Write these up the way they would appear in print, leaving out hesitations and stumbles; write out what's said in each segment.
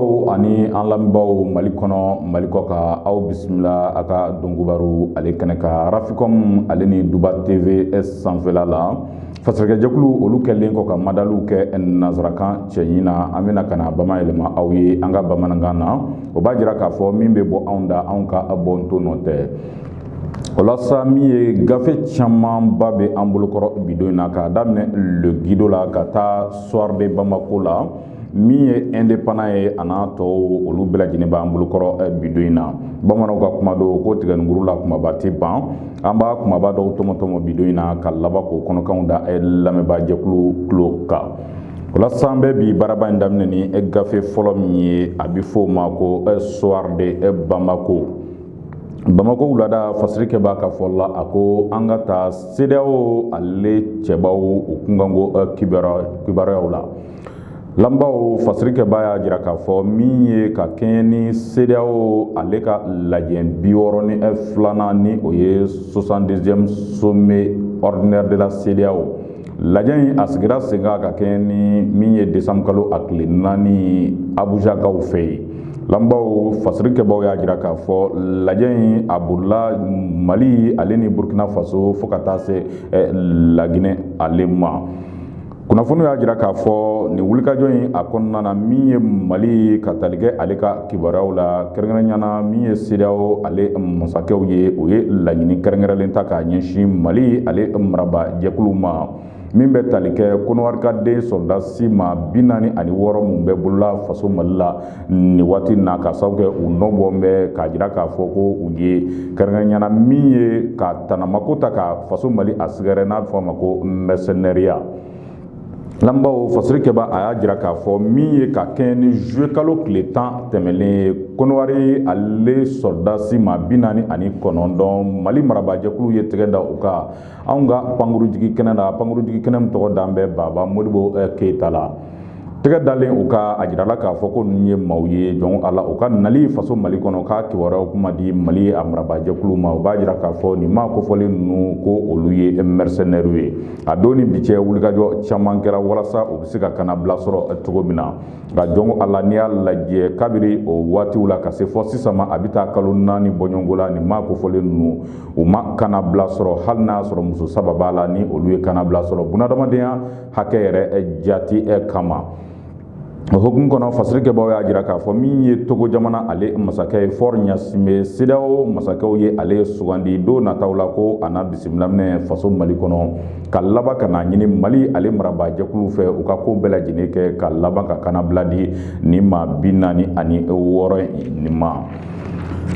Kanubaw ani an lamɛnbaaw Mali kɔnɔ Mali kɔ ka aw bisimila a ka donkibaru ale kɛnɛ ka Raficom ale ni Duba TV sanfɛla la fasɛgɛjɛkulu olu kɛlen kɔ ka madaliw kɛ nanzarakan cɛɲi na an bɛna kana bamayɛlɛma aw ye an ka bamanankan na o b'a jira k'a fɔ min bɛ bɔ anw da anw ka bɔnto nɔ tɛ o la sa min ye gafe camanba bɛ an bolokɔrɔ bidon in na k'a daminɛ le guido la ka taa soir de Bamako la min ye indépendant ye a n'a tɔw olu bɛɛ lajɛlen b'an bolokɔrɔ bidon in na bamananw ka kuma don ko tigɛnikuru la kumaba tɛ ban an b'a kumaba dɔw tɔmɔtɔmɔ bidon in na ka laban k'o kɔnɔkanw da lamɛnbaajɛkulu tulo kan o la sa an bɛ bi baaraba in daminɛ ni gafe fɔlɔ min ye a bɛ fɔ o ma ko soir de Bamako. Bamako wulada fasiri kɛ b'a ka fɔ la a ko an ka taa CEDEAO ale cɛbaw u kunkanko kibaruyaw la lamɛnbaaw fasiri kɛ b'a y'a jira k'a fɔ min ye ka kɛɲɛ ni CEDEAO ale ka lajɛ 62nan ni o ye 72e sommet ordinaire de la CEDEAO lajɛ in a sigira sen kan ka kɛɲɛ ni min ye décembre kalo a tile 4 Abujakaw fɛ yen lamɛnbaaw fasiri kɛbaaw y'a jira k'a fɔ lajɛ in a bolila Mali ale ni Burkina Faso fo ka taa se Laginɛ ale ma kunnafoniw y'a jira k'a fɔ nin wulikajɔ in a kɔnɔna na min ye Mali ka tali kɛ ale ka kibaruyaw la kɛrɛnkɛrɛnnenya min ye CEDEAO ale masakɛw ye o ye laɲini kɛrɛnkɛrɛnlen ta k'a ɲɛsin Mali ale marabaajɛkulu ma min bɛ tali kɛ kɔnɔwarikaden sɔrɔdasi ma 46 mun bɛ bolola faso Mali la nin waati na ka sababu kɛ u nɔ bɔ bɛ k'a jira k'a fɔ ko u ye kɛrɛnkɛrɛnnenya min ye ka tanamako ta ka faso Mali a sigɛrɛ n'a bɛ fɔ a ma ko mercenaires lamɛnbaaw fasiri kɛba a y'a jira k'a fɔ min ye ka kɛɲɛ ni juillet kalo tile 10 tɛmɛlen ye kɔnɔwari ale sɔrɔdasi ma 49 Mali marabaajɛkulu ye tɛgɛ da u kan anw ka pankurujigi kɛnɛ la pankurujigi kɛnɛ min tɔgɔ dan bɛ Baba Modibo Keyita la tɛgɛ dalen u ka a jirala k'a fɔ ko ninnu ye maaw ye jɔn ala u ka nali faso Mali kɔnɔ k'a kibaruyaw kuma di Mali a marabaajɛkulu ma u b'a jira k'a fɔ nin maa kofɔlen ninnu ko olu ye mercenaires ye a don ni bi cɛ wulikajɔ caman kɛra walasa u bɛ se ka kanabila sɔrɔ cogo min na nka jɔn ala n'i y'a lajɛ kabiri o waatiw la ka se fɔ sisan ma a bɛ taa kalo 4 bɔɲɔgɔnko la nin maa kofɔlen ninnu u ma kanabila sɔrɔ hali n'a sɔrɔ muso 3 b'a la ni olu ye kanabila sɔrɔ bunadamadenya hakɛ yɛrɛ jati kama o hukumu kɔnɔ fasiri kɛbaaw y'a jira k'a fɔ min ye Togo jamana ale masakɛ ye Faure Gnassingbé CEDEAO masakɛw ye ale sugandi don nataw la ko a na bisimila minɛ faso Mali kɔnɔ ka laban ka na ɲini Mali ale marabaajɛkulu fɛ u ka ko bɛɛ lajɛlen kɛ ka laban ka kanabila di nin maa 46 nin ma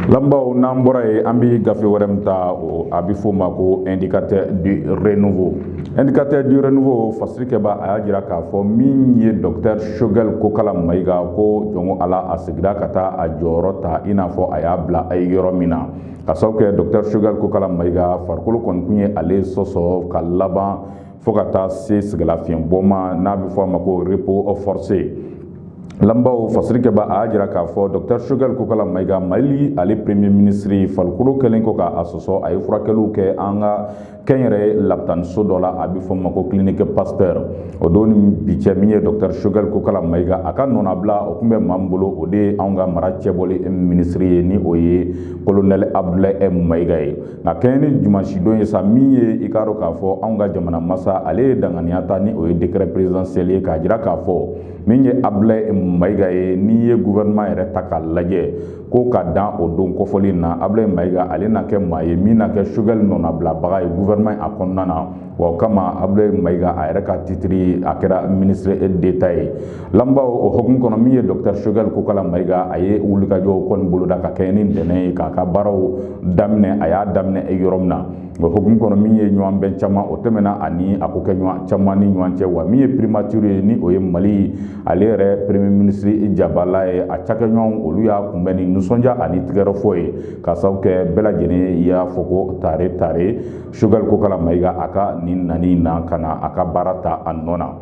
lamɛnbaaw n'an bɔra ye an bɛ gafe wɛrɛ min ta a bɛ fɔ o ma ko indicateur du renouveau indicateur du renouveau fasiri kɛba a y'a jira k'a fɔ min ye docteur Choguel Kokala Mayiga ko jɔn ala a sigira ka taa a jɔyɔrɔ ta i n'a fɔ a y'a bila yɔrɔ min na ka sababu kɛ docteur Choguel Kokala Mayiga farikolo kɔni kun ye ale sɔsɔ ka laban fo ka taa se sɛgɛlafiɲɛbɔ ma n'a bɛ fɔ a ma ko repos forcé lamɛnbaaw fasiri kɛba a y'a jira k'a fɔ docteur Choguel Kokala Mayiga Mali ale premier ministre farikolo kɛlen kɔ k'a sɔsɔ a ye furakɛliw kɛ an ka kɛnyɛrɛ lapitaniso dɔ la a bɛ fɔ o ma ko clinique Pasteur o don ni bi cɛ min ye docteur Choguel Kokala Mayiga a ka nɔnabila o tun bɛ maa min bolo o de ye anw ka mara cɛbɔli ministre ye ni o ye colonel Abdoulaye Mayiga ye nka kɛɲɛ ni dimanche don ye sa min ye i k'a dɔn k'a fɔ anw ka jamana masa ale ye danganiya ta ni o ye décret présidentiel ye k'a jira k'a fɔ min ye Abdoulaye Mayiga ye n'i ye gouvernement yɛrɛ ta k'a lajɛ ko ka dan o don kɔfɔli na Abdoulaye Mayiga ale na kɛ maa ye min na kɛ Choguel nɔnabilabaga ye gouvernement a kɔnɔna na wa o kama Abdoulaye Mayiga a yɛrɛ ka titre a kɛra ministre d'État ye lamɛnbaaw o hukumu kɔnɔ min ye docteur Choguel Kokala Mayiga a ye wulikajɔw kɔni boloda ka kɛɲɛ ni ntɛnɛn ye k'a ka baaraw daminɛ a y'a daminɛ yɔrɔ min na o hukumu kɔnɔ min ye ɲɔgɔn bɛn caman o tɛmɛna ani a ko kɛ ɲɔgɔn caman ni ɲɔgɔn cɛ wa min ye primature ye ni o ye Mali ale yɛrɛ premier ministre Jabala ye a cakɛɲɔgɔnw olu y'a kunbɛn ni nisɔndiya ani tigɛrɛfɔ ye ka sababu kɛ bɛɛ lajɛlen y'a fɔ ko tare Choguel Kokala Mayiga a ka nin nani na ka na a ka baara ta a nɔ na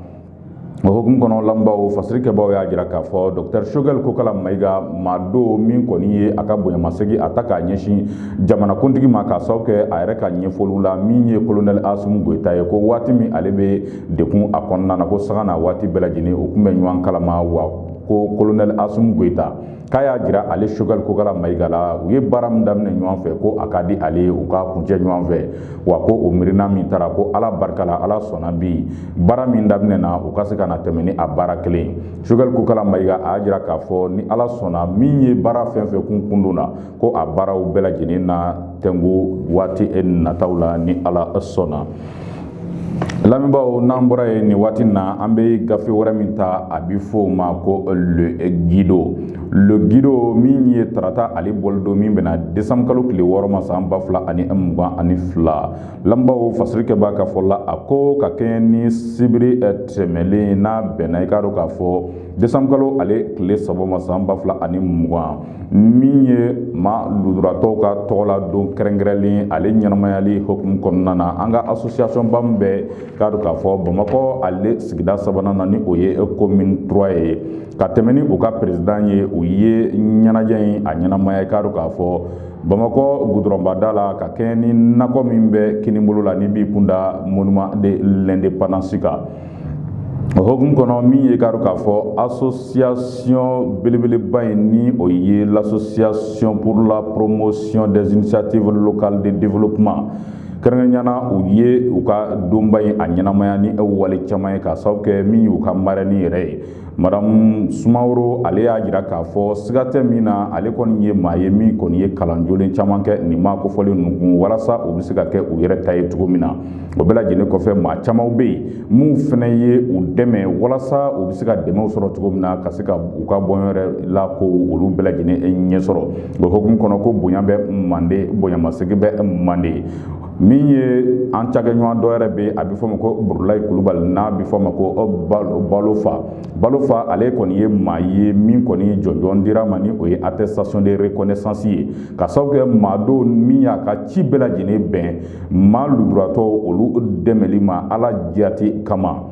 o hukumu kɔnɔ lamɛnbaaw fasiri kɛbaaw y'a jira k'a fɔ docteur Choguel Kokala Mayiga maa don min kɔni ye a ka bonyamasegin a ta k'a ɲɛsin jamanakuntigi ma k'a sababu kɛ a yɛrɛ ka ɲɛfɔliw la min ye colonel Assimi Goïta ye ko waati min ale bɛ dekun a kɔnɔna na ko sanga n'a waati bɛɛ lajɛlen o tun bɛ ɲɔgɔn kalama wa ko colonel Assimi Goïta k'a y'a jira ale Choguel Kokala Mayiga la u ye baara min daminɛ ɲɔgɔn fɛ ko a ka di ale u ka kuncɛ ɲɔgɔn fɛ wa ko o miirina min taara ko Ala barika la Ala sɔnna bi baara min daminɛ na u ka se ka na tɛmɛ ni a baara kelen Choguel Kokala Mayiga a y'a jira k'a fɔ ni Ala sɔnna min ye baara fɛn fɛn kun kundun na ko a baaraw bɛɛ lajɛlen na tɛngu waati nataw la ni Ala sɔnna. Lamɛnbaaw n'an bɔra yen nin waati na an bɛ gafe wɛrɛ min ta a bɛ fɔ o ma ko le Guido min ye tarata ale bɔli don min bɛna décembre kalo tile 6 ma san 2022 lamɛnbaaw fasiri kɛ b'a ka fɔ la a ko ka kɛɲɛ ni sibiri tɛmɛlen n'a bɛnna i k'a dɔn k'a fɔ décembre kalo ale tile 3 ma san 2020 min ye maa lujuratɔw ka tɔgɔ la don kɛrɛnkɛrɛnlen ale ɲɛnamayali hukumu kɔnɔna na an ka association ba min bɛ k'a dɔn k'a fɔ Bamakɔ ale sigida 3nan na ni o ye commune 3 ye ka tɛmɛ ni u ka président ye u ye ɲɛnajɛ in a ɲɛnamaya k'a dɔn k'a fɔ Bamakɔ goudrɔnbada la ka kɛɲɛ ni nakɔ min bɛ kinibolo la ni b'i kunda monument de l'indépendance kan o hukumu kɔnɔ min ye k'a dɔn k'a fɔ association belebeleba in ni o ye l'association pour la promotion des initiatives locales de développement kɛrɛnkɛrɛnnena u ye u ka donba in a ɲɛnamaya ni wale caman ye k'a sababu kɛ min y'u ka marraine yɛrɛ ye Madame Sumaworo ale y'a jira k'a fɔ siga tɛ min na ale kɔni ye maa ye min kɔni ye kalan jolen caman kɛ nin maa kofɔlen ninnu kun walasa u bɛ se ka kɛ u yɛrɛ ta ye cogo min na o bɛɛ lajɛlen kɔfɛ maa caman bɛ yen mun fana ye u dɛmɛ walasa u bɛ se ka dɛmɛw sɔrɔ cogo min na ka se ka u ka bɔɲɔ yɛrɛ la ko olu bɛɛ lajɛlen ɲɛ sɔrɔ o hukumu kɔnɔ ko bonya bɛ Mande bonyamasegin bɛ Mande min ye an cakɛɲɔgɔn dɔ yɛrɛ bɛ a bɛ fɔ ma ko Burulayi Kulubali n'a bɛ fɔ ma ko Balofa ale kɔni ye maa ye min kɔni jɔnjɔn dira ma ni o ye attestation de reconnaissance ye ka sababu kɛ maa don min y'a ka ci bɛɛ lajɛlen bɛn maa lujuratɔ olu dɛmɛli ma Ala jati kama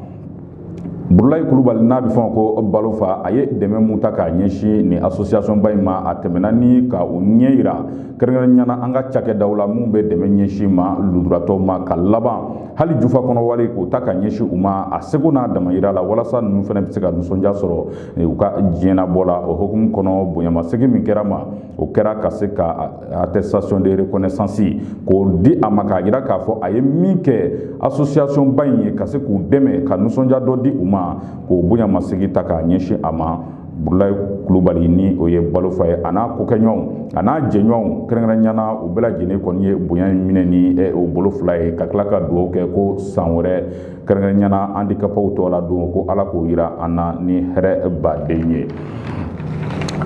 Burulayi Kulubali n'a bɛ fɔ ma ko Balofa a ye dɛmɛ mun ta k'a ɲɛsin nin association ba in ma a tɛmɛna ni ka u ɲɛ yira kɛrɛnkɛrɛnnena an ka cakɛdaw la mun bɛ dɛmɛ ɲɛsin ma lujuratɔw ma ka laban hali jufa kɔnɔ wale k'u ta ka ɲɛsin u ma a seko n'a damayira la walasa ninnu fana bɛ se ka nisɔndiya sɔrɔ u ka diɲɛnabɔ la o hukumu kɔnɔ bonyamasegin min kɛra ma o kɛra ka se ka attestation de reconnaissance k'o di a ma k'a jira k'a fɔ a ye min kɛ association ba in ye ka se k'u dɛmɛ ka nisɔndiya dɔ di u ma k'o bonyamasegin ta k'a ɲɛsin a ma Burulayi Kulubali ni o ye Balofa ye a n'a kokɛɲɔgɔnw a n'a jɛɲɔgɔnw kɛrɛnkɛrɛnnena u bɛɛ lajɛlen kɔni ye bonya in minɛ ni o bolo fila ye ka tila ka dugawu kɛ ko san wɛrɛ kɛrɛnkɛrɛnnena handicapés tɔgɔ la don ko Ala k'o yira an na ni hɛrɛ baden ye.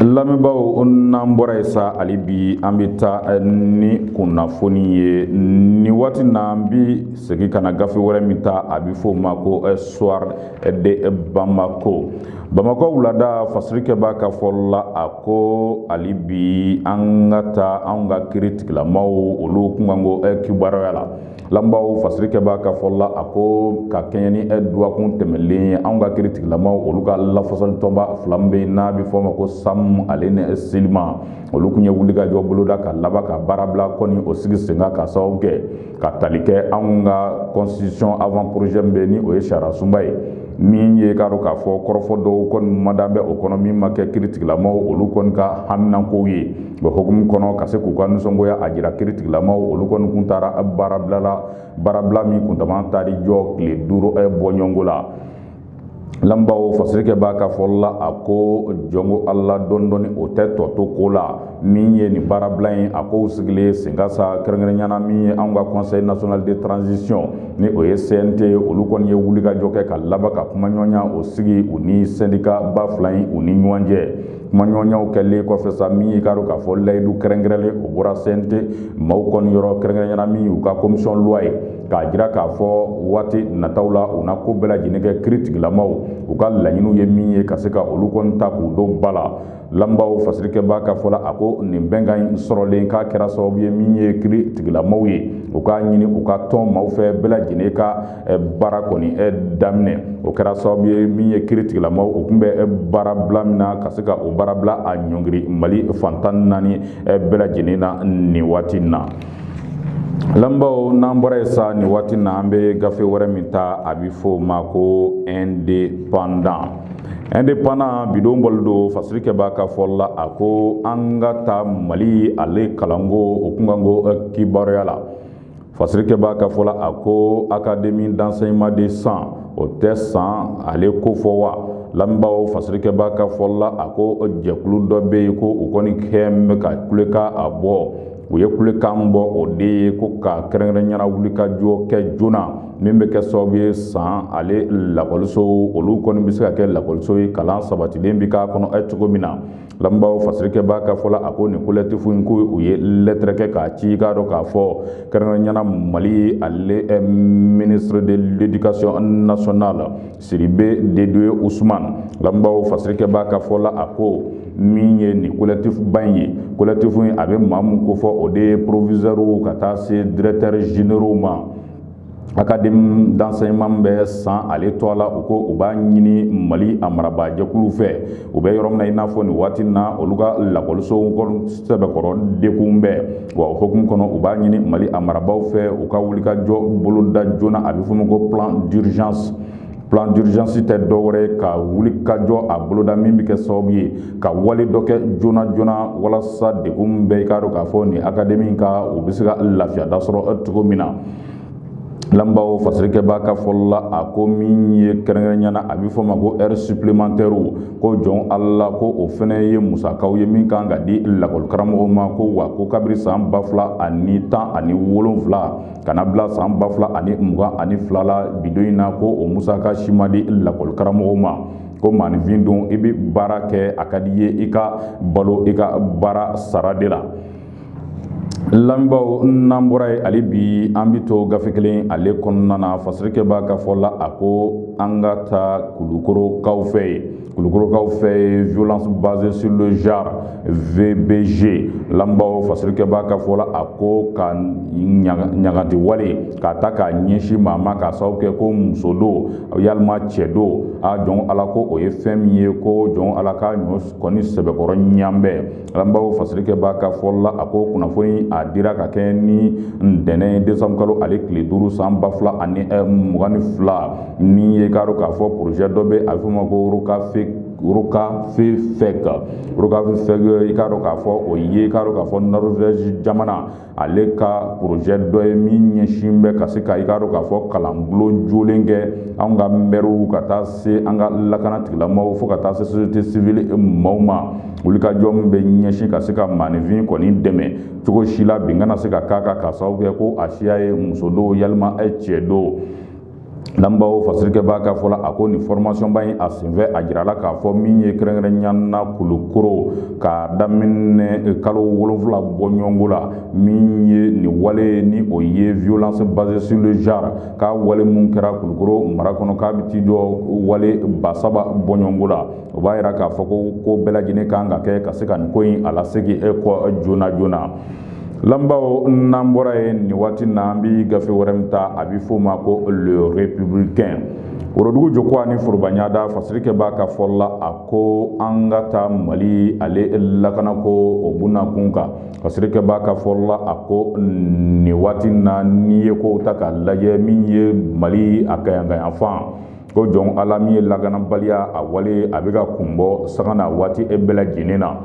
Lamɛnbaaw n'an bɔra yen sa hali bi an bɛ taa ni kunnafoni ye ni waati na an bɛ segin ka na gafe wɛrɛ min ta a bɛ fɔ o ma ko soir de Bamako Bamakɔ wulada fasiri kɛ b'a ka fɔ la a ko hali bi an ka taa anw ka kiiritigilamaw olu kun kan ko kibaruya la lamɛnbaaw fasiri kɛ b'a ka fɔ la a ko ka kɛɲɛ ni duwakun tɛmɛlen ye anw ka kiiritigilamaw olu ka lafasali tɔnba fila min bɛ yen n'a bɛ fɔ o ma ko Sam ale ni Selima olu kun ye wulikajɔ boloda ka laban ka baara bila kɔni o sigi sen kan ka sababu kɛ ka tali kɛ anw ka constitution avant projet min bɛ ni o ye sariya sunba ye min ye k'a dɔn k'a fɔ kɔrɔfɔ dɔw kɔni madan bɛ o kɔnɔ min ma kɛ kiiritigilamaw olu kɔni ka haminankow ye o hukumu kɔnɔ ka se k'u ka nisɔngoya a jira kiiritigilamaw olu kɔni kun taara baarabila min kuntaama taari jɔ tile 5 bɔɲɔngo la lamɛnbaaw fasiri kɛ b'a ka fɔ la a ko jɔnko Ala dɔɔni o tɛ tɔ to ko la min ye nin baarabila in a ko sigilen sen kan sa kɛrɛnkɛrɛnnena min ye anw ka conseil national de transition ni o ye CNT olu kɔni ye wulikajɔ kɛ ka laban ka kumaɲɔgɔnya o sigi u ni syndicat ba fila in u ni ɲɔgɔn cɛ kumaɲɔgɔnyaw kɛlen kɔfɛ sa min ye k'a dɔn k'a fɔ layidu kɛrɛnkɛrɛnlen o bɔra CNT maaw kɔni yɔrɔ kɛrɛnkɛrɛnnena min y'u ka commission loi ye k'a jira k'a fɔ waati nataw la u na ko bɛɛ lajɛlen kɛ kiiritigilamaw u ka laɲiniw ye min ye ka se ka olu kɔni ta k'u don ba la lamɛnbaaw fasiri kɛ b'a ka fɔ la a ko nin bɛnkan in sɔrɔlen k'a kɛra sababu ye min ye kiiritigilamaw ye u k'a ɲini u ka tɔn maaw fɛ bɛɛ lajɛlen ka baara kɔni daminɛ o kɛra sababu ye min ye kiiritigilamaw u tun bɛ baarabila min na ka se ka o baarabila a ɲɔngiri Mali fantan 4 bɛɛ lajɛlen na nin waati na. Lamɛnbaaw n'an bɔra yen sa nin waati na an bɛ gafe wɛrɛ min ta a bɛ fɔ o ma ko indépendant indépendant bidon boldo fasrike baka folla ako angata mali ale kalango okungango kibaroyala fasrike baka folla ako académie d'enseignement des sangs au tessan ale ko fowa lambaw fasrike baka folla ako jekulu dobe ko ukoni kem ka kuleka abo u ye kulekan bɔ o de ye ko ka kɛrɛnkɛrɛnyana wulikajɔ kɛ joona min bɛ kɛ sababu ye san ale lakɔliso olu kɔni bɛ se ka kɛ lakɔliso ye kalan sabatilen bi k'a kɔnɔ cogo min na lambaw fasirikɛba ka fɔla a ko nin kolɛtifu in ko u ye lɛtɛrɛ kɛ k'a ci k'a dɔn k'a fɔ kɛrɛnkɛrɛnyana mali ale ministre de l'éducation nationale Siribe Dedoye Ousmane lambaw fasirikɛba ka fɔla a ko min ye nin collectif ba in ye collectif in a bɛ maa mun ko fɔ o de ye proviseur ka taa se directeur généraux ma académie d'enseignement bɛ san ale tɔ la u ko u b'a ɲini mali a marabaa jɛkulu fɛ u bɛ yɔrɔ min na i n'a fɔ nin waati na olu ka lakɔliso sɛbɛkɔrɔ dekun bɛɛ wa o hokumu kɔnɔ u b'a ɲini mali a marabaaw fɛ u ka wulikajɔ boloda joona a bɛ fɔ o ma ko plan d'urgence tɛ dɔwɛrɛ ka wulikajɔ a boloda min bɛ kɛ sababu ye ka wale dɔ kɛ joona joona walasa dekun bɛɛ i k'a dɔn k'a fɔ nin académie ka u bɛ se ka lafiya da sɔrɔ cogo min na lambaw fasirikɛba ka fɔla a ko min ye kɛrɛnkɛrɛnyana a bɛ fɔ ma ko heure supplémentaire ko jɔn ala ko o fɛnɛ ye musakaw ye min kan ka di lakɔli karamɔgɔw ma ko wa ko kabiri san 2017 kana bila san 2022 la bidon in na ko o musaka si ma di lakɔli karamɔgɔw ma ko maanifin don i bɛ baara kɛ a ka di ye i ka balo i ka baara sara de la lambaw n'an bɔra ye ale bi an bɛ to gafe kelen ale kɔnɔna na fasirikɛba ka fɔla a ko an ka taa kulukorokaw fɛ ye kulukorokaw fɛ ye violence basée sur le genre VBG lambaw fasirikɛba ka fɔla a ko ka ɲagati wale k'a ta k'a ɲɛsin maa ma k'a sababu kɛ ko muso don yalima cɛ don a jɔn ala ko o ye fɛn min ye ko jɔn ala ka ɲɔ kɔni sɛbɛkɔrɔ ɲanbɛ lambaw fasirikɛba ka fɔla a ko kunnafoni a dira ka kɛ ni ntɛnɛn décembre kalo ale tile 5 san 2022 min ye k'a dɔn k'a fɔ projet dɔ bɛ a bɛ fɔ o ma ko ROCAFEFEC i k'a dɔn k'a fɔ o ye k'a dɔn k'a fɔ Norvège jamana ale ka projet dɔ ye min ɲɛsin bɛ ka se ka i k'a dɔn k'a fɔ kalanbulon jolen kɛ anw ka maires ka taa se an ka lakana tigilamɔgɔw fo ka taa se société civile maaw ma wulikajɔ min bɛ ɲɛsin ka se ka maanifin kɔni dɛmɛ cogo si la bin kana se ka k'a kan k'a sababu kɛ ko a siya ye muso don yalima cɛ don lambaw fasirikɛba ka fɔla a ko nin formation ba in a senfɛ a jirala k'a fɔ min ye kɛrɛnkɛrɛnyana kulukoro k'a daminɛ kalo 7 bɔ ɲɔgɔnko la min ye nin wale ni o ye violence basée sur le genre k'a wale mun kɛra kulukoro mara kɔnɔ k'a bɛ t'i jɔ wale ba 7 bɔ ɲɔgɔnko la o b'a yira k'a fɔ ko bɛɛ lajɛlen kan ka kɛ ka se ka nin ko in a lasegin kɔ joona joona lambaw n'an bɔra ye nin waati na an bɛ gafe wɛrɛ min ta a bɛ f'o ma ko le républicain worodugu joko ani forobaɲada fasirikɛba ka fɔla a ko an ka taa mali ale lakanako o bunakun kan fasirikɛba ka fɔla a ko nin waati na n'i ye ko ta k'a lajɛ min ye mali a kayankayanfan ko jɔn ala min ye lakanabaliya a wale a bɛ ka kunbɔ sanga na waati bɛɛ lajɛlen na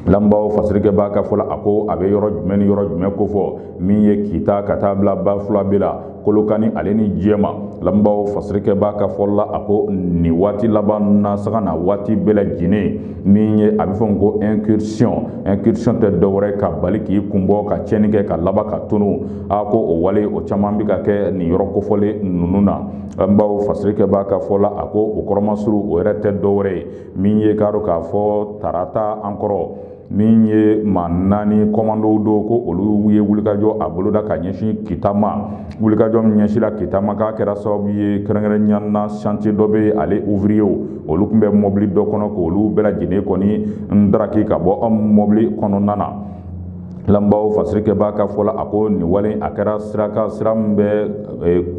lambaw fasirikɛba ka fɔla a ko a bɛ yɔrɔ jumɛn ni yɔrɔ jumɛn ko fɔ min ye kita ka taa bila Bafulabe la Kolokani ale ni Jɛma lambaw fasirikɛba ka fɔla a ko nin waati laban na sanga na waati bɛɛ lajɛlen min ye a bɛ fɔ ko incursion tɛ dɔwɛrɛ ka bali k'i kunbɔ ka tiɲɛni kɛ ka laban ka tunu a ko o wale o caman bɛ ka kɛ nin yɔrɔ kofɔlen ninnu na lambaw fasirikɛba ka fɔla a ko o kɔrɔmasuru o yɛrɛ tɛ dɔwɛrɛ ye min ye k'a dɔn k'a fɔ tarata an kɔrɔ min ye maa 4 kɔmandow do ko olu ye wulikajɔ a boloda ka ɲɛsin kita ma wulikajɔ min ɲɛsila kita ma k'a kɛra sababu ye kɛrɛnkɛrɛnyana chantier dɔ bɛ ale ouvrier olu tun bɛ mɔbili dɔ kɔnɔ k'olu bɛɛ lajɛlen kɔni ndaraki ka bɔ mɔbili kɔnɔna na lambaw fasirikɛba ka fɔla a ko nin wale a kɛra sira min bɛ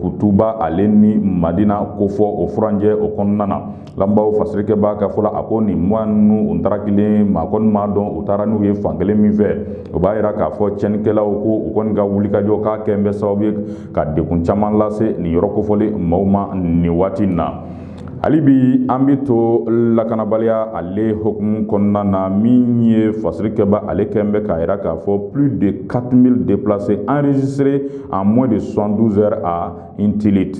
kutuba ale ni madina ko fɔ o furanjɛ o kɔnɔna na lambaw fasirikɛba ka fɔla a ko nin mois ninnu u taara kelen maa kɔni m'a dɔn u taara n'u ye fankelen min fɛ o b'a yira k'a fɔ tiɲɛnikɛlaw ko u kɔni ka wulikajɔ k'a kɛ bɛ sababu ye ka dekun caman lase nin yɔrɔ kofɔlen maaw ma nin waati in na Alibi ambito lakanabaliya ale hukumu kɔnɔna na min ye fasirikɛba ale kɛn bɛ k'a yira k'a fɔ plus de 4000 déplacés enregistrés en moins de 72 heures à Intilit.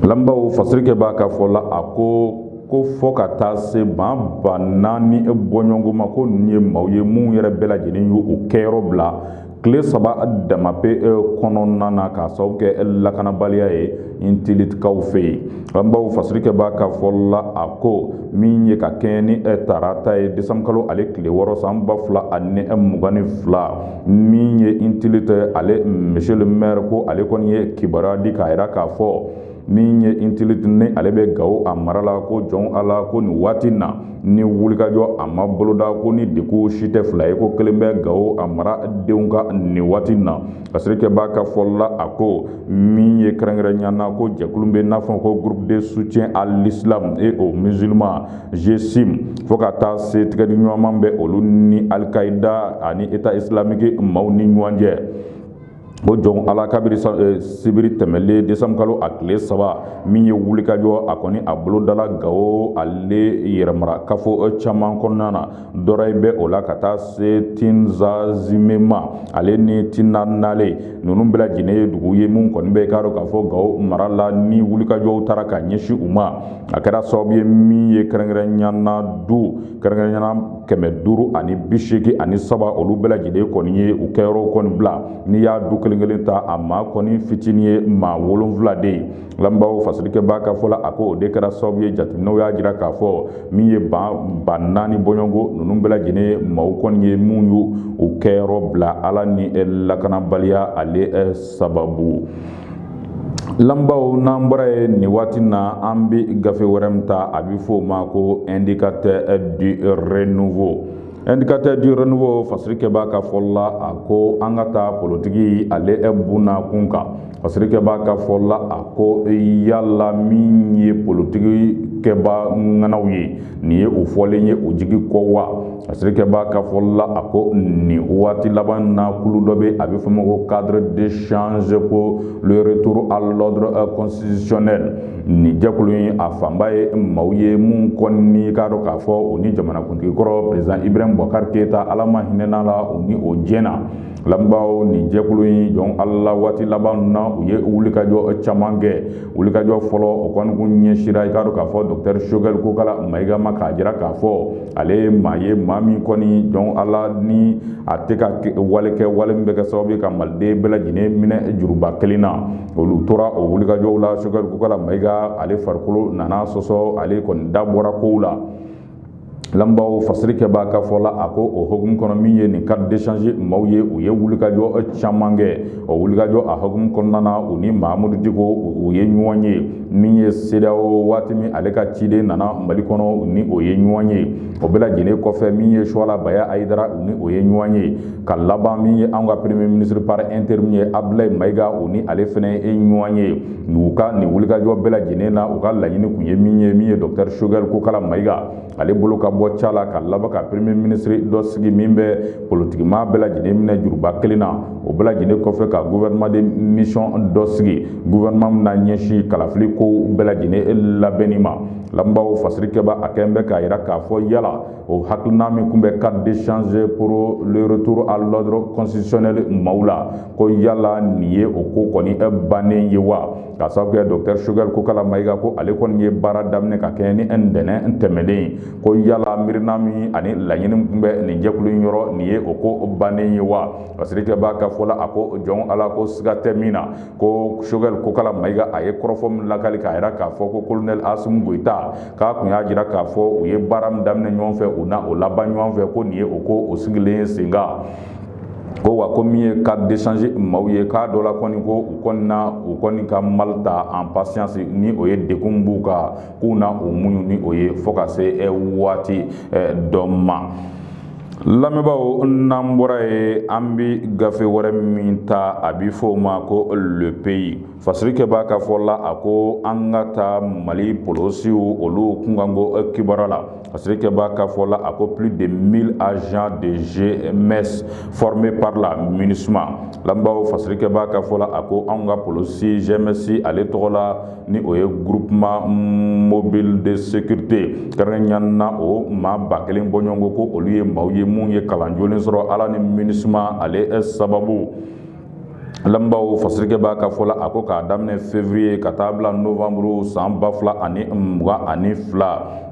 Lambaw fasirikɛba ka fɔ la a ko fɔ ka taa se ba 4 bɔɲɔgɔnko ma ko ninnu ye maaw ye mun yɛrɛ bɛɛ lajɛlen y'o kɛyɔrɔ bila tile 3 damape kɔnɔna na k'a sababu kɛ lakanabaliya ye Intilitkaw fɛ yen. Lambaw fasirikɛba ka fɔ la a ko min ye ka kɛɲɛ ni tarata ye décembre kalo ale tile 6 san 2022 min ye Intilit ale monsieur le maire ko ale kɔni ye kibaruya di k'a yira k'a fɔ min ye Intilit ni ale bɛ Gawo a mara la ko jɔn ala ko nin waati na ni wulikajɔ a ma boloda ko ni deku si tɛ fila ye ko kelen bɛ Gawo a mara denw ka nin waati na. Fasirikɛba ka fɔ la a ko min ye kɛrɛnkɛrɛnyana ko jɛkulu bɛ n'a fɔ ko groupe de soutien à l'islam et aux musulmans GSIM fo ka taa se tigɛdi ɲɔgɔnman bɛ olu ni Al-Qaïda ani État islamique maaw ni ɲɔgɔn cɛ. O jɔn ala kabiri sibiri tɛmɛlen décembre kalo a tile 3 min ye wulikajɔ a kɔni a bolodala Gawo ale yɛrɛmara kafo caman kɔnɔna na dɔrɔyi bɛ o la ka taa se Tinzazimema ale ni Tinanale ninnu bɛɛ lajɛlen ye dugu ye mun kɔni bɛ k'a dɔn k'a fɔ Gawo mara la ni wulikajɔw taara ka ɲɛsin u ma a kɛra sababu ye min ye kɛrɛnkɛrɛnyana 587 olu bɛɛ lajɛlen kɔni ye u kɛyɔrɔ kɔni bila n'i y'a du kelen ta a ma kɔni fitinin ye maa 7 de ye. Lambaw fasirikɛba ka fɔ la a ko o de kɛra sababu ye jateminɛw y'a jira k'a fɔ min ye ba 4 bɔɲɔgɔnko ninnu bɛɛ lajɛlen maaw kɔni ye mun y'u u kɛyɔrɔ bila ala ni lakanabaliya ale sababu. Lambaw n'an bɔra ye nin waati na an bɛ gafe wɛrɛ min ta a bɛ fɔ o ma ko indicateur du renouveau. Indicateur du renouveau fasirikɛba ka fɔ la a ko an ka taa politiki ale bunna kun kan. Fasirikɛba ka fɔ la a ko yala min ye politiki kɛba ŋanaw ye nin ye o fɔlen ye o jigi kɔ wa. Fasirikɛba ka fɔ la a ko nin waati laban na kulu dɔ bɛ a bɛ fɔ ma ko cadre d'échange pour le retour à l'ordre constitutionnel. Nin jɛkulu in a fanba ye maaw ye mun kɔni k'a dɔn k'a fɔ o ni jamanakuntigi kɔrɔ président Ibrahim Boubacar Keita ala ma hinɛna la o ni o jɛna. Lambaw nin jɛkulu in jɔn ala waati laban na u ye wulikajɔ caman kɛ. Wulikajɔ fɔlɔ o kɔni kun ɲɛsira i k'a dɔn k'a fɔ Dr Choguel Kokala Mayiga ma k'a jira k'a fɔ ale ye maa ye maa min kɔni jɔn ala ni a tɛ ka wale kɛ wale min bɛ kɛ sababu ye ka maliden bɛɛ lajɛlen minɛ juruba kelen na. Olu tora o wulikajɔw la Choguel Kokala Mayiga ale farikolo nana sɔsɔ ale kɔni da bɔra kow la. Lambaw fasirikɛba ka fɔ la a ko o hukumu kɔnɔ min ye nin carte d'échange maaw ye u ye wulikajɔ caman kɛ. O wulikajɔ a hukumu kɔnɔna na u ni Mahamadu Diko u ye ɲɔgɔn ye min ye CEDEAO waati min ale ka ciden nana Mali kɔnɔ ni o ye ɲɔgɔn ye. O bɛɛ lajɛlen kɔfɛ min ye Suwala Baya Ayidara u ni o ye ɲɔgɔn ye. Ka laban min ye an ka premier ministre par intérim ye Abdoulaye Mayiga u ni ale fɛnɛ ye ɲɔgɔn ye. U ka nin wulikajɔ bɛɛ lajɛlen na u ka laɲini kun ye min ye Dr Choguel Kokala Mayiga ale bolo ka bɔ cala ka laban ka premier ministre dɔ sigi min bɛ politikima bɛɛ lajɛlen minɛ juruba kelen na. O bɛɛ lajɛlen kɔfɛ ka gouvernement de mission dɔ sigi gouvernement min na ɲɛsin kalafili ko bɛɛ lajɛlen labɛnni ma. Lambaw fasirikɛba a kɛn bɛ k'a yira k'a fɔ yala o hakilina min kun bɛ carte d'échange pour le retour à l'ordre constitutionnel maaw la ko yala nin ye o ko kɔni bannen ye wa. Ka sababu kɛ Dr Choguel Kokala Mayiga ko ale kɔni ye baara daminɛ ka kɛ ni ntɛnɛn tɛmɛnen ko yala mirina min ani laɲini kun bɛ nin jɛkulu in yɔrɔ nin ye o ko bannen ye wa. Fasirikɛba ka fɔ la a ko jɔn ala ko siga tɛ min na ko Choguel Kokala Mayiga a ye kɔrɔfɔ min lakali k'a yira k'a fɔ ko colonel Assimi Goïta k'a kun y'a jira k'a fɔ u ye baara min daminɛ ɲɔgɔn fɛ u na o laban ɲɔgɔn fɛ ko nin ye o ko o sigilen sen kan. Ko wa ko min ye carte d'échange maaw ye k'a dɔ la kɔni ko u kɔni ka mal ta en patience ni o ye dekun b'u ka k'u na o muɲu ni o ye fo ka se waati dɔ ma. lamɛnbaaw n'an bɔra ye an bi gafe wɛrɛ min ta a bi fɔ o ma ko le pays fasirikɛ b'a ka fɔ la a ko an ka taa Mali polosiw olu kunkanko kibaruya la fasirikɛ b'a ka fɔ la a ko plus de 1000 agents de GMS formés par la MINUSMA lamɛnbaaw fasirikɛ b'a ka fɔ la a ko anw ka polosi GMS ale tɔgɔ la ni o ye groupement mobile de sécurité kɛrɛnkɛrɛnnenya na o maa 1000 bɔɲɔgɔnko ko olu ye maaw ye mun ye kalan jolen sɔrɔ ala ni MINUSMA ale sababu lamɛnbaaw fasirikɛ b'a ka fɔ la a ko k'a daminɛ février ka taa bila novembre san 2022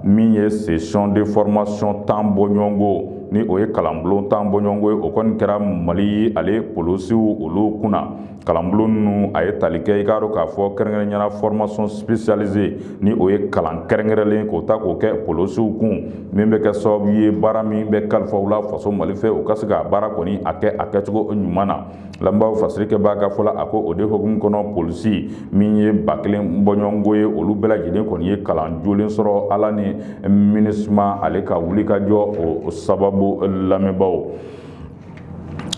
min ye session de formation 10 bɔɲɔgɔnko ni o ye kalanbulon 10 bɔɲɔgɔnko ye o kɔni kɛra Mali ale polosiw olu kunna kalanbulon ninnu a ye tali kɛ i k'a dɔn k'a fɔ kɛrɛnkɛrɛnnenya formation spécialisée ni o ye kalan kɛrɛnkɛrɛnlen k'o ta k'o kɛ polosiw kun min bɛ kɛ sababu ye baara min bɛ kalifa u la faso Mali fɛ u ka se ka baara kɔni a kɛ a kɛcogo ɲuman na lamɛnbaaw fasirikɛ b'a ka fɔ la a ko o de hokumu kɔnɔ polisi min ye 1000 bɔɲɔgɔnko ye olu bɛɛ lajɛlen kɔni ye kalan jolen sɔrɔ ala ni MINUSMA ale ka wulikajɔ o sababu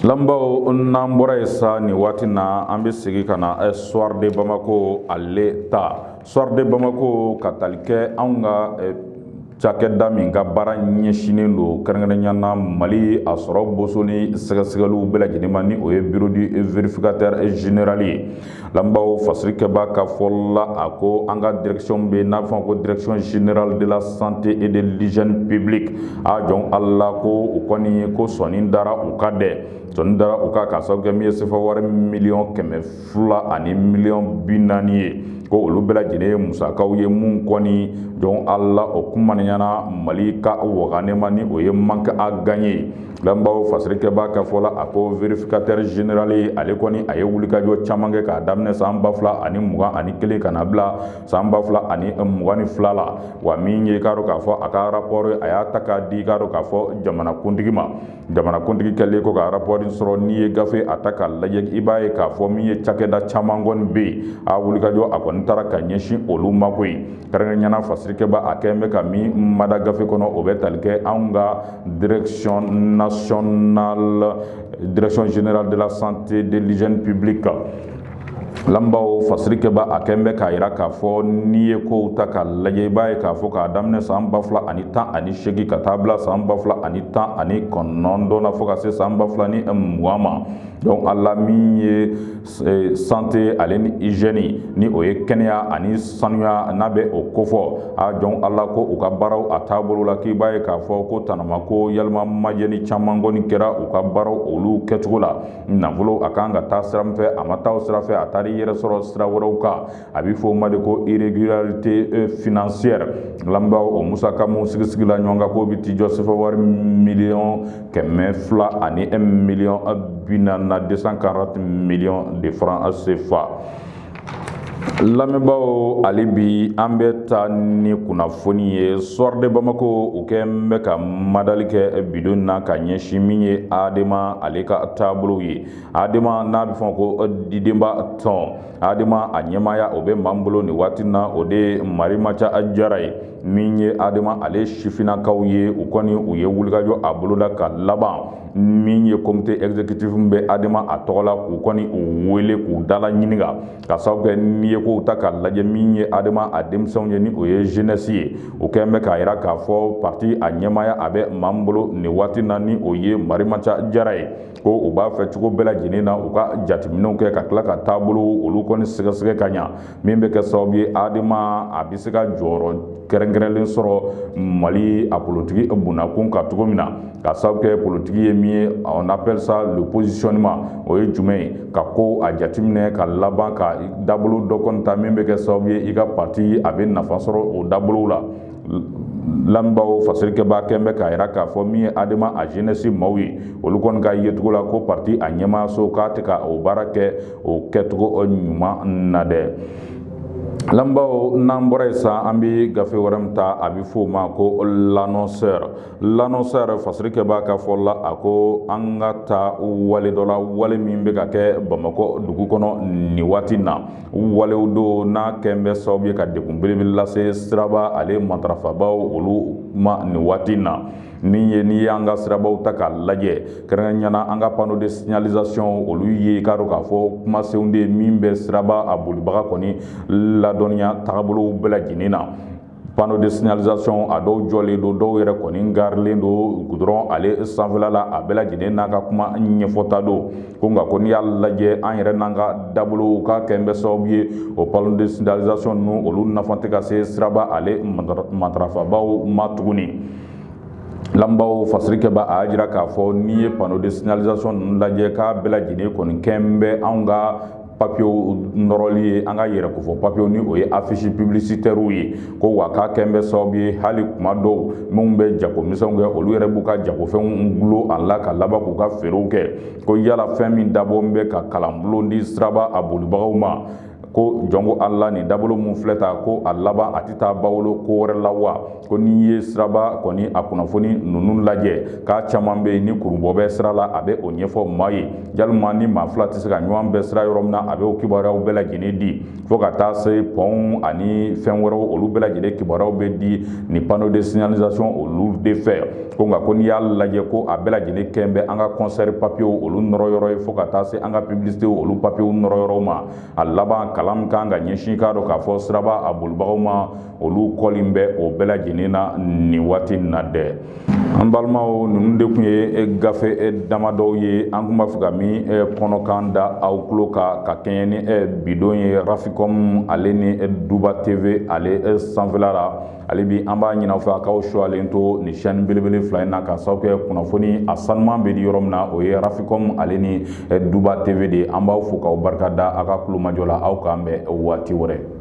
lamɛnbaaw n'an bɔra ye sa nin waati na an bɛ segin ka na Soir de Bamako ale ta Soir de Bamako ka tali kɛ anw ka cakɛda min ka baara ɲɛsinen don kɛrɛnkɛrɛnnenya na Mali a sɔrɔ boso ni sɛgɛsɛgɛliw bɛɛ lajɛlen ma ni o ye bureau du vérificateur général ye lamɛnbaaw fasirikɛ b'a ka fɔ la a ko an ka direction bɛ n'a bɛ fɔ ko direction générale de la santé et de l'hygiène publique a jɔn ala ko u kɔni ko sɔnni dara u ka dɛ sɔnni dara u ka k'a sababu kɛ min ye sefa wari $240 ani $40 ye ko olu bɛɛ lajɛlen ye musakaw ye mun kɔni jɔn ala o kumaniyana Mali ka waganema ni o ye manque à gagner lamɛnbaaw fasirikɛ b'a ka fɔ la a ko vérificateur général ale kɔni a ye wulikajɔ caman kɛ k'a daminɛ san 2021 ka na bila san 2022 la wa min ye k'a dɔn k'a fɔ a ka rapport a y'a ta k'a di k'a dɔn k'a fɔ jamanakuntigi ma jamanakuntigi kɛlen ko ka rapport sɔrɔ n'i ye gafe a ta k'a lajɛ i b'a ye k'a fɔ min ye cakɛda caman kɔni bɛ yen a wulikajɔ a kɔni taara ka ɲɛsin olu ma koyi kɛrɛnkɛrɛnnenya fasirikɛ b'a a kɛn bɛ ka min mada gafe kɔnɔ o bɛ tali kɛ anw ka direction générale de la santé de l'hygiène publique lamɛnbaaw fasirikɛ b'a a kɛn bɛ k'a yira k'a fɔ n'i ye kow ta k'a lajɛ i b'a ye k'a fɔ k'a daminɛ san 2018 ka taa bila san 2019 na fɔ ka se san 2020 ma donc ala min ye santé ale ni hygiène ni o ye kɛnɛya ani sanuya n'a bɛ o kofɔ a jɔn ala ko u ka baaraw a taabolo la k'i b'a ye k'a fɔ ko tanama ko yalima majɛni caman kɔni kɛra u ka baaraw olu kɛcogo la nafolo a kan ka taa sira min fɛ a ma taa o sira fɛ a taara i yɛrɛ sɔrɔ sira wɛrɛw kan a bɛ fɔ o ma de ko irrégularité financière lamɛnbaaw o musaka mun sigisigila ɲɔgɔn kan k'o bɛ t'i jɔ sefa wari $200 ani $240 millions de francs CFA lamɛnbaaw ale bi an bɛ taa ni kunnafoni ye Soir de Bamako u kɛn bɛ ka madali kɛ bidon na ka ɲɛsin min ye Adama ale ka taabolo ye Adama n'a bɛ fɔ ko Didenba tɔn Adama a ɲɛmaaya o bɛ m'an bolo nin waati na o de ye Marimaca Jara ye min ye Adama ale sifinnakaw ye u kɔni u ye wulikajɔ a boloda ka laban min ye comité exécutif min bɛ Adama a tɔgɔ la k'u kɔni u wele k'u dala ɲininka ka sababu kɛ n'i ye kow ta k'a lajɛ min ye Adama a denmisɛnw ye ni o ye jeunesse ye o kɛn bɛ k'a yira k'a fɔ parti a ɲɛmaaya a bɛ m'an bolo nin waati na ni o ye Marimaca Jara ye ko u b'a fɛ cogo bɛɛ lajɛlen na u ka jateminɛw kɛ ka tila ka taabolo olu kɔni sɛgɛsɛgɛ ka ɲa min bɛ kɛ sababu ye Adama a bɛ se ka jɔyɔrɔ kɛrɛnkɛrɛnlen sɔrɔ Mali a politiki bonnakun kan cogo min na ka sababu kɛ politiki ye min ye on appelle ça le positionnement o ye jumɛn ye ka ko a jateminɛ ka laban ka dabolo dɔ kɔni ta min bɛ kɛ sababu ye i ka parti a bɛ nafa sɔrɔ o dabolow la lamɛnbaaw fasirikɛ b'a kɛn bɛ k'a yira k'a fɔ min ye Adama a jeunesse maaw ye olu kɔni ka yecogo la ko parti a ɲɛmaayaso k'a tɛ ka o baara kɛ o kɛcogo ɲuman na dɛ lamɛnbaaw n'an bɔra yen sa an bɛ gafe wɛrɛ min ta a bɛ fɔ o ma ko l'annonceur fasirikɛ b'a ka fɔ la a ko an ka taa wale dɔ la wale min bɛ ka kɛ Bamakɔ dugu kɔnɔ nin waati na walew don n'a kɛn bɛ sababu ye ka degun belebele lase siraba ale matarafabaw olu ma nin waati na ni y'an ka sirabaw ta k'a lajɛ kɛrɛnkɛrɛnyana an ka panneau de signalisation olu ye k'a dɔn k'a fɔ kumasenw de min bɛ siraba a bolibaga kɔni ladɔnniya tagabolow bɛɛ lajɛlen na. Panneau de signalisation a dɔw jɔlen don, dɔw yɛrɛ kɔni garilen don goudron ale sanfɛla la a bɛɛ lajɛlen n'a ka kuma ɲɛfɔta don ko nka ko n'i y'a lajɛ an yɛrɛ n'an ka dabolow ka kɛ bɛ sababu ye o panneau de signalisation ninnu olu nafa tɛ ka se siraba ale matarafabaw ma tuguni. Lambaw fasirikɛ b'a jira k'a fɔ n'i ye panneau de signalisation ninnu lajɛ k'a bɛɛ lajɛlen kɔni kɛn bɛ anw ka papiyew nɔrɔli ye an ka yɛrɛ ko fɔ papiyew ni o ye affiche publicitaire ye ko wa k'a kɛn bɛ sababu ye hali kuma dɔw minnu bɛ jagomisɛnw kɛ olu yɛrɛ b'u ka jagofɛnw gulo a la ka laban k'u ka feerew kɛ ko yala fɛn min dabɔ bɛ ka kalanbulon di siraba a bolibagaw ma ko jɔnko ala nin dabolo mun filɛ ta ko a laban a tɛ taa bawolo ko wɛrɛ la wa ko n'i ye siraba kɔni a kunnafoni ninnu lajɛ k'a caman bɛ yen ni kurubɔ bɛ sira la a bɛ o ɲɛfɔ maa ye yalima ni maa fila tɛ se ka ɲɔgɔn bɛɛ sira yɔrɔ min na a bɛ o kibaruyaw bɛɛ lajɛlen di fo ka taa se pɔnw ani fɛn wɛrɛw olu bɛɛ lajɛlen kibaruyaw bɛ di ni panneau de signalisation olu de fɛ ko nka ko n'i y'a lajɛ ko a bɛɛ lajɛlen kɛn bɛ an ka concert papiyew olu nɔrɔ yɔrɔ ye fo ka taa se an ka publicité olu papiyew nɔrɔ yɔrɔ ma a laban kalan min kan ka ɲɛsin k'a dɔn k'a fɔ siraba a bolibagaw ma olu kɔlen bɛ o bɛɛ lajɛlen na nin waati na dɛ. An balimaw ninnu de tun ye gafe damadɔw ye an tun b'a fɛ ka min kɔnɔkan da aw tulo ka kɛɲɛ ni bidon ye Raficom ale ni Duba TV ale sanfɛla la ale bi an b'a ɲin'aw fɛ a k'aw suwalen to nin chaîne belebele fila in na ka sababu kɛ kunnafoni a sanuman bɛ di yɔrɔ min na o ye Raficom ale ni Duba TV de an b'aw fo k'aw barika da a ka kulomajɔ la aw k'an bɛn waati wɛrɛ.